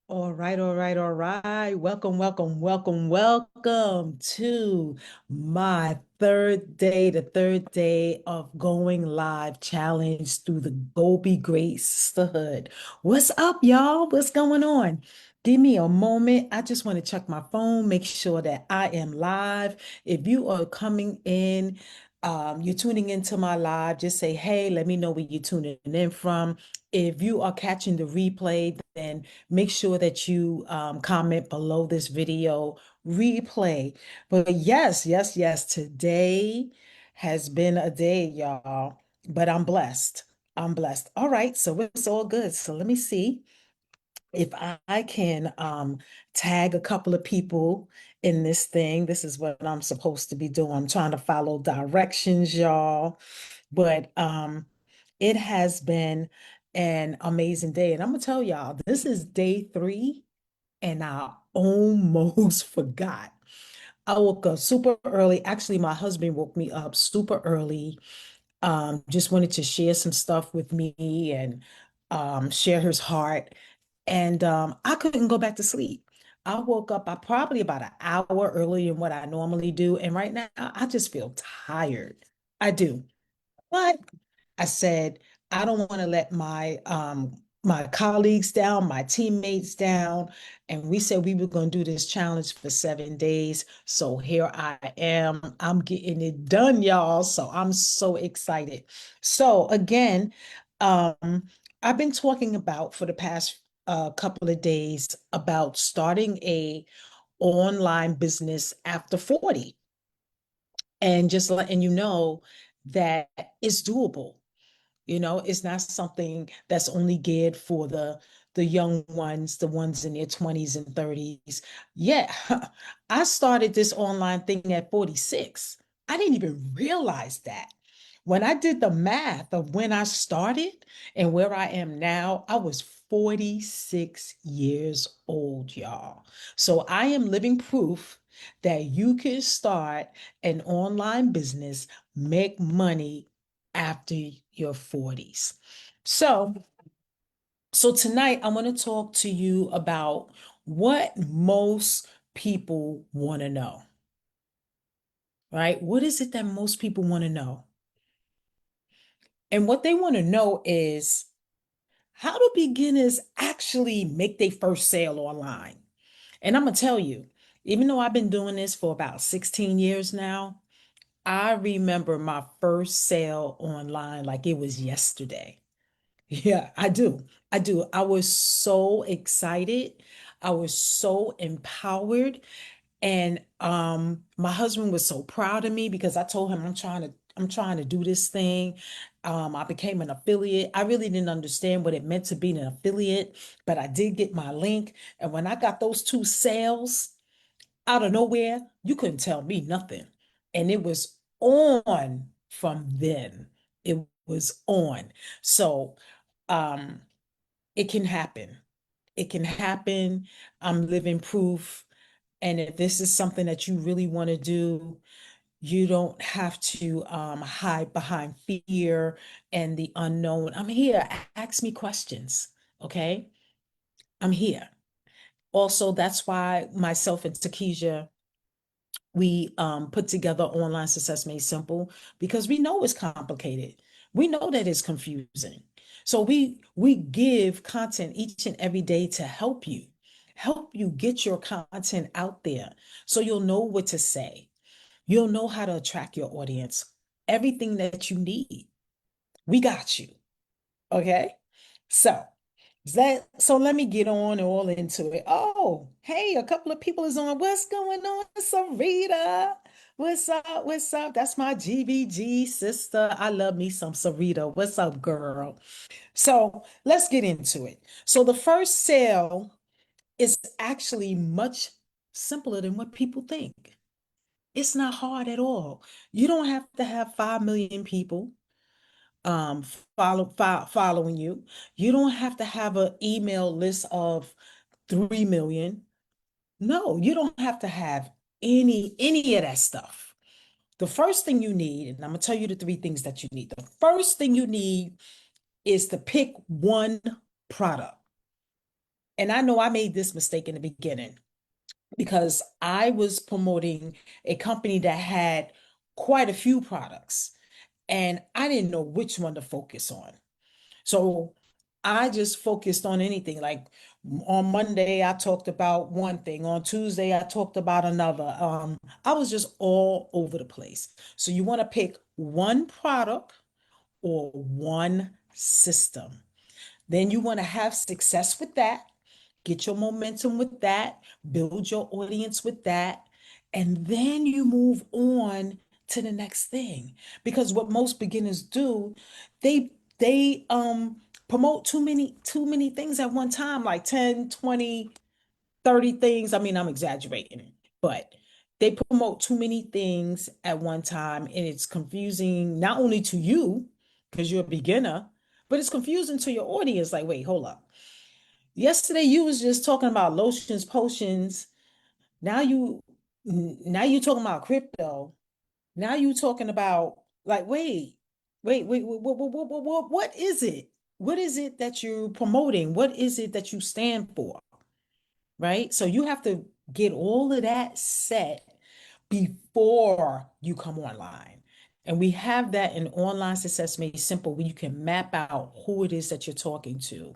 All right, all right, all right. Welcome, welcome, welcome, welcome to my third day, the third day of going live challenge through the Go Be Great Sisterhood. What's up, y'all? What's going on? Give me a moment. I just want to check my phone, make sure that I am live. If you are coming in, you're tuning into my live, just say, hey, let me know where you're tuning in from. If you are catching the replay, then make sure that you comment below this video replay. But yes, yes, yes, today has been a day, y'all, but I'm blessed. I'm blessed. All right, so it's all good. So let me see if I can tag a couple of people in this thing. This is what I'm supposed to be doing. I'm trying to follow directions, y'all. But it has been an amazing day. And I'm gonna tell y'all, this is day 3, and I almost forgot. I woke up super early. Actually, my husband woke me up super early. Just wanted to share some stuff with me and share his heart. And I couldn't go back to sleep. I woke up probably about an hour earlier than what I normally do. And right now, I just feel tired. I do. But I said, I don't want to let my colleagues down, my teammates down. And we said we were going to do this challenge for 7 days. So here I am. I'm getting it done, y'all. So I'm so excited. So again, I've been talking about for the past couple of days about starting a online business after 40 and just letting you know that it's doable. It's not something that's only geared for the young ones, the ones in their 20s and 30s. Yeah, I started this online thing at 46. I didn't even realize that. When I did the math of when I started and where I am now, I was 46 years old, y'all. So I am living proof that you can start an online business, make money after your 40s. So, so tonight I want to talk to you about what most people want to know, right? What is it that most people want to know? And what they want to know is how do beginners actually make their first sale online? And I'm going to tell you, even though I've been doing this for about 16 years now, I remember my first sale online like it was yesterday. Yeah, I do. I do. I was so excited. I was so empowered. And my husband was so proud of me because I told him I'm trying to do this thing. I became an affiliate. I really didn't understand what it meant to be an affiliate, but I did get my link. And when I got those 2 sales out of nowhere, you couldn't tell me nothing. And it was on from then. It was on. So um it can happen. It can happen. I'm living proof. And if this is something that you really want to do, you don't have to hide behind fear and the unknown. I'm here. Ask me questions. Okay. I'm here. Also, that's why myself and Takesha, we put together Online Success Made Simple because we know it's complicated. We know that it's confusing. So we give content each and every day to help you get your content out there so you'll know what to say. You'll know how to attract your audience. Everything that you need. We got you. Okay? So, so let me get on all into it. Oh, hey, a couple of people is on. What's going on, Sarita? What's up? What's up? That's my GBG sister. I love me some Sarita. What's up, girl? So let's get into it. So the first sale is actually much simpler than what people think. It's not hard at all. You don't have to have 5 million people um following you. You don't have to have an email list of 3 million. No, you don't have to have any of that stuff. The first thing you need, and I'm gonna tell you the 3 things that you need. The first thing you need is to pick one product. And I know I made this mistake in the beginning because I was promoting a company that had quite a few products and I didn't know which one to focus on. So I just focused on anything. Like on Monday, I talked about one thing. On Tuesday, I talked about another. I was just all over the place. So you want to pick one product or one system. Then you want to have success with that, get your momentum with that, build your audience with that, and then you move on to the next thing. Because what most beginners do, they promote too many things at one time, like 10, 20, 30 things. I mean, I'm exaggerating, but they promote too many things at one time, and it's confusing not only to you because you're a beginner, but it's confusing to your audience. Like, wait, hold up. Yesterday you was just talking about lotions, potions. Now you talking about crypto. Now you talking about like, what is it? What is it that you're promoting? What is it that you stand for? Right? So you have to get all of that set before you come online. And we have that in Online Success Made Simple, where you can map out who it is that you're talking to,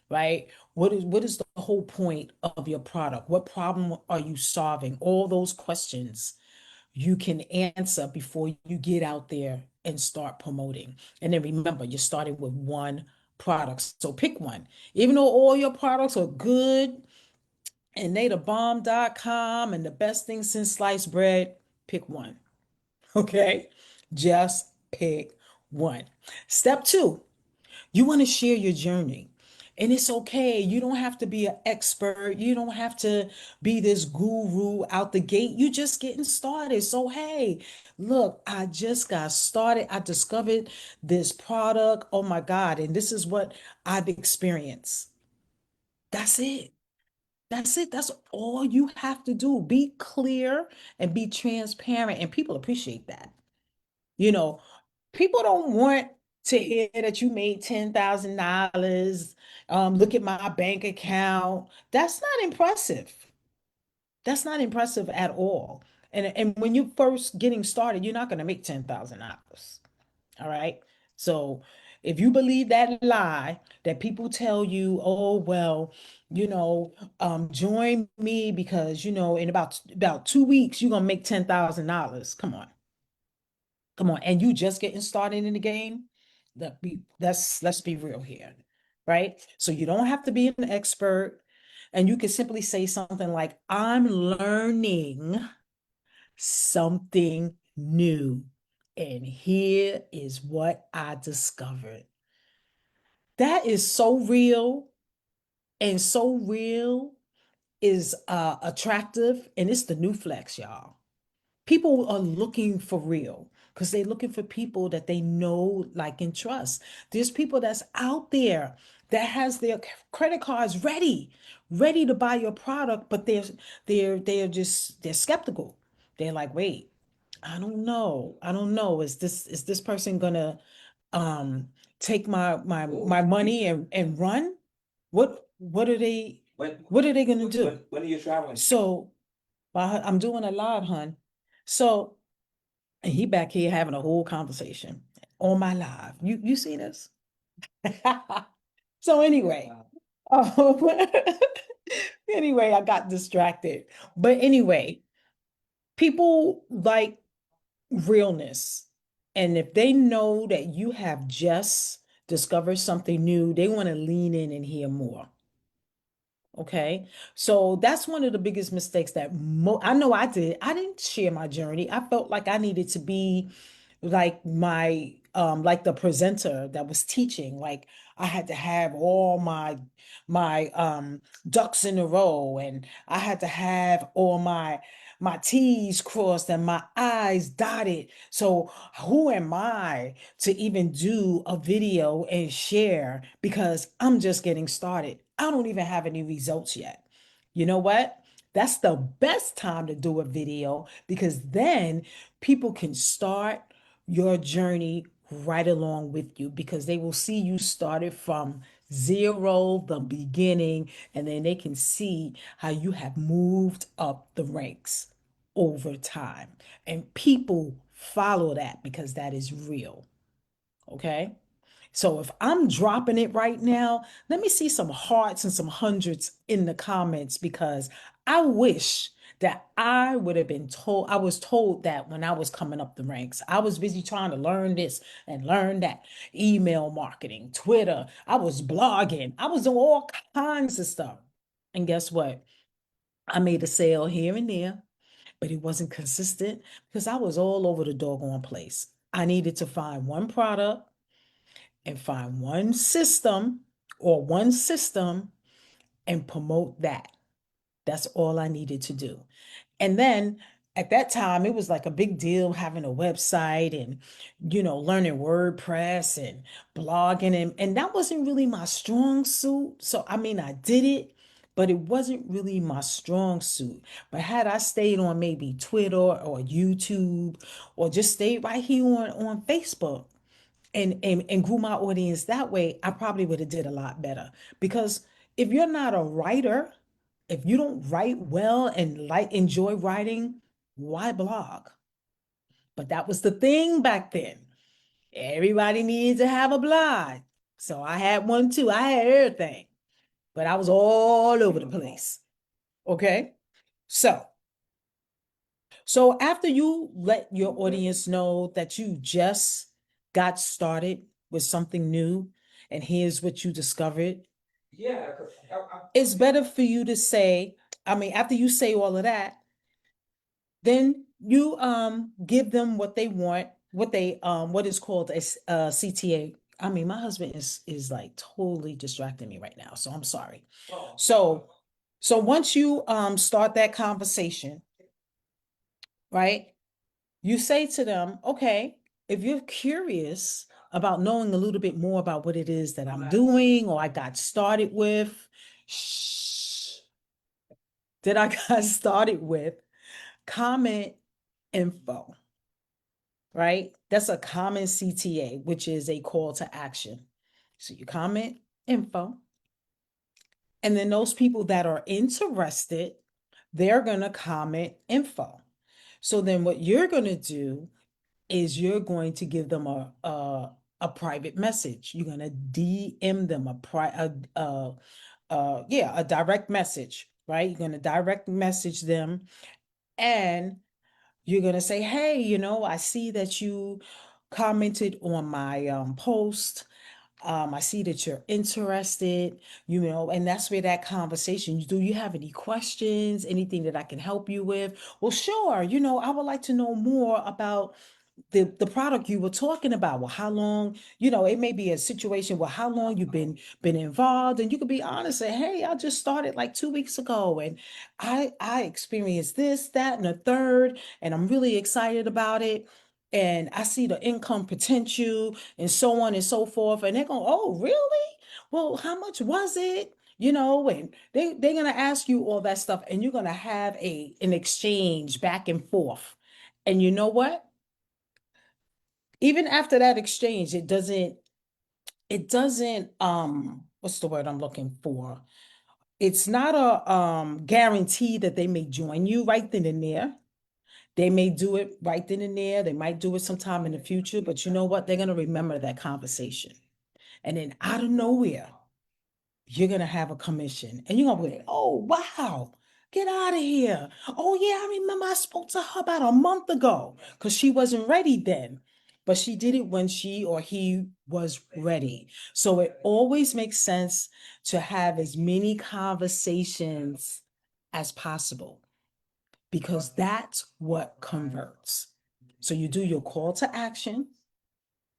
right? What is the whole point of your product? What problem are you solving? All those questions you can answer before you get out there and start promoting. And then remember, you're starting with one product. So pick one. Even though all your products are good and they the bomb.com and the best thing since sliced bread, pick one. Okay? Just pick one. Step two, you want to share your journey. And it's okay. You don't have to be an expert. You don't have to be this guru out the gate. You just getting started. So, hey, look, I just got started. I discovered this product. Oh my God. And this is what I've experienced. That's it. That's it. That's all you have to do. Be clear and be transparent. And people appreciate that. You know, people don't want to hear that you made $10,000. Look at my bank account. That's not impressive. That's not impressive at all. And when you first getting started, you're not going to make $10,000. All right. So if you believe that lie that people tell you, oh, well, join me because, in about 2 weeks, you're going to make $10,000. Come on. Come on, and you just getting started in the game. Let's be real here, right? So you don't have to be an expert, and you can simply say something like, "I'm learning something new, and here is what I discovered." That is so real, and so real is attractive, and it's the new flex, y'all. People are looking for real because they're looking for people that they know, like, and trust. There's people that's out there that has their credit cards ready to buy your product, but they're skeptical. They're like, wait, I don't know. Is this person gonna um take my money and run? What are they what are they gonna do? When are you traveling? So I'm doing a live, hun. So and he back here having a whole conversation on my live. You see this? So anyway, um, anyway, I got distracted. But anyway, people like realness. And if they know that you have just discovered something new, they want to lean in and hear more. Okay. So that's one of the biggest mistakes that I know I did. I didn't share my journey. I felt like I needed to be like the presenter that was teaching. Like I had to have all my ducks in a row, and I had to have all my T's crossed and my I's dotted. So who am I to even do a video and share because I'm just getting started? I don't even have any results yet. You know what? That's the best time to do a video because then people can start your journey right along with you because they will see you started from zero the beginning, and then they can see how you have moved up the ranks over time. And people follow that because that is real. Okay. So if I'm dropping it right now, let me see some hearts and some hundreds in the comments because I wish that I would have been told, I was told that when I was coming up the ranks. I was busy trying to learn this and learn that. Email marketing, Twitter, I was blogging, I was doing all kinds of stuff. And guess what? I made a sale here and there, but it wasn't consistent because I was all over the doggone place. I needed to find one product and find one system or one system and promote that. That's all I needed to do. And then at that time, it was like a big deal having a website and, learning WordPress and blogging. And that wasn't really my strong suit. So, I mean, I did it, but it wasn't really my strong suit. But had I stayed on maybe Twitter or YouTube or just stayed right here on Facebook, and grew my audience that way, I probably would have did a lot better. Because if you're not a writer, if you don't write well and like enjoy writing, why blog? But that was the thing back then. Everybody needed to have a blog. So I had one too. I had everything, but I was all over the place. Okay. So So after you let your audience know that you just got started with something new and here's what you discovered, it's better for you to say, I mean, after you say all of that, then you give them what they want, what is called a CTA. I mean, my husband is like totally distracting me right now, so I'm sorry. So so once you start that conversation, right? You say to them, okay, if you're curious about knowing a little bit more about what it is that I'm doing or I got started with, shh, that I got started with, comment info, right? That's a common CTA, which is a call to action. So you comment info, and then those people that are interested, they're going to comment info. So then what you're going to do is you're going to give them a private message. You're going to DM them a direct message, right? You're going to direct message them, and you're going to say, hey, I see that you commented on my post. I see that you're interested, and that's where that conversation, do you have any questions, anything that I can help you with? Well, sure, I would like to know more about the product you were talking about. Well, how long, it may be a situation where how long you've been involved, and you could be honest and say, hey, I just started like 2 weeks ago, and I experienced this, that, and a third, and I'm really excited about it. And I see the income potential and so on and so forth. And they're going, oh, really? Well, how much was it? And they're gonna ask you all that stuff, and you're gonna have an exchange back and forth. And you know what? Even after that exchange, it doesn't what's the word I'm looking for? It's not a guarantee that they may join you right then and there. They may do it right then and there. They might do it sometime in the future, but you know what? They're going to remember that conversation. And then out of nowhere, you're going to have a commission and you're going to be, oh, wow, get out of here. Oh, yeah, I remember I spoke to her about a month ago because she wasn't ready then. But she did it when she or he was ready. So it always makes sense to have as many conversations as possible because that's what converts. So you do your call to action,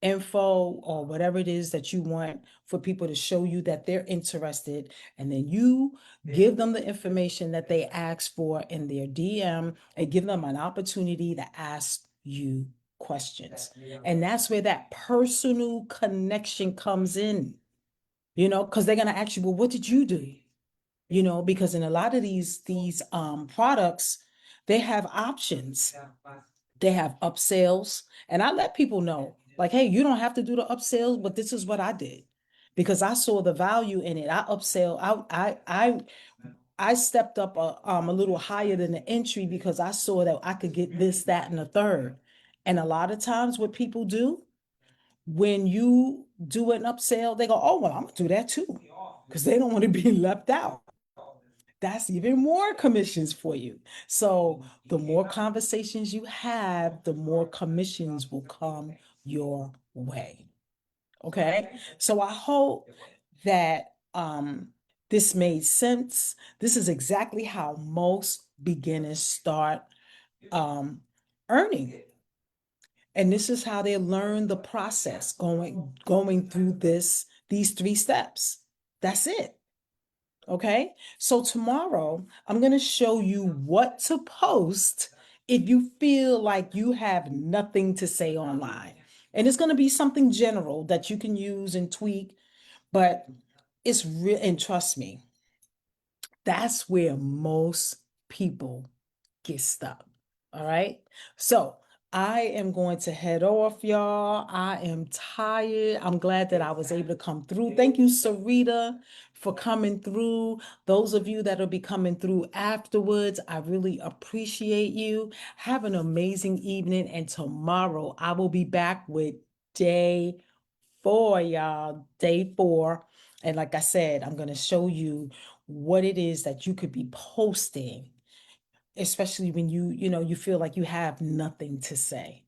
info, or whatever it is that you want for people to show you that they're interested, and then you give them the information that they ask for in their DM and give them an opportunity to ask you questions. And that's where that personal connection comes in, because they're going to ask you, well, what did you do? Because in a lot of these products, they have options. They have upsells, and I let people know, like, hey, you don't have to do the upsells, but this is what I did. because I saw the value in it. I upsell. I stepped up a little higher than the entry because I saw that I could get this, that, and a third. And a lot of times, what people do when you do an upsell, they go, "Oh, well, I'm gonna do that too," because they don't want to be left out. That's even more commissions for you. So the more conversations you have, the more commissions will come your way. Okay. So I hope that this made sense. This is exactly how most beginners start um, earning. And this is how they learn the process going through these three steps. That's it. Okay. So tomorrow I'm going to show you what to post if you feel like you have nothing to say online. And it's going to be something general that you can use and tweak, but it's real. And trust me, that's where most people get stuck. All right. So I am going to head off, y'all. I am tired. I'm glad that I was able to come through. Thank you, Sarita, for coming through. Those of you that'll be coming through afterwards, I really appreciate you. Have an amazing evening. And tomorrow I will be back with day four, y'all. Day four. And like I said, I'm going to show you what it is that you could be posting, especially when you feel like you have nothing to say.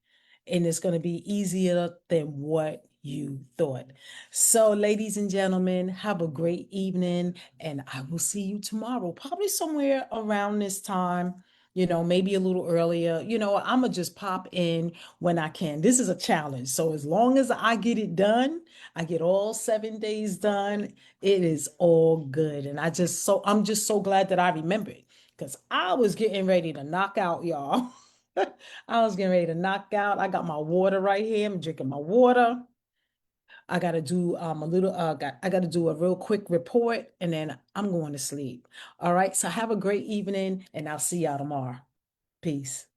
And it's going to be easier than what you thought. So, ladies and gentlemen, have a great evening, and I will see you tomorrow, probably somewhere around this time. Maybe a little earlier. I'm gonna just pop in when I can. This is a challenge. So as long as I get it done, I get all 7 days done, it is all good. And I'm just so glad that I remembered, because I was getting ready to knock out, y'all. I was getting ready to knock out. I got my water right here. I'm drinking my water. I gotta do I gotta do a real quick report, and then I'm going to sleep. All right. So have a great evening, and I'll see y'all tomorrow. Peace.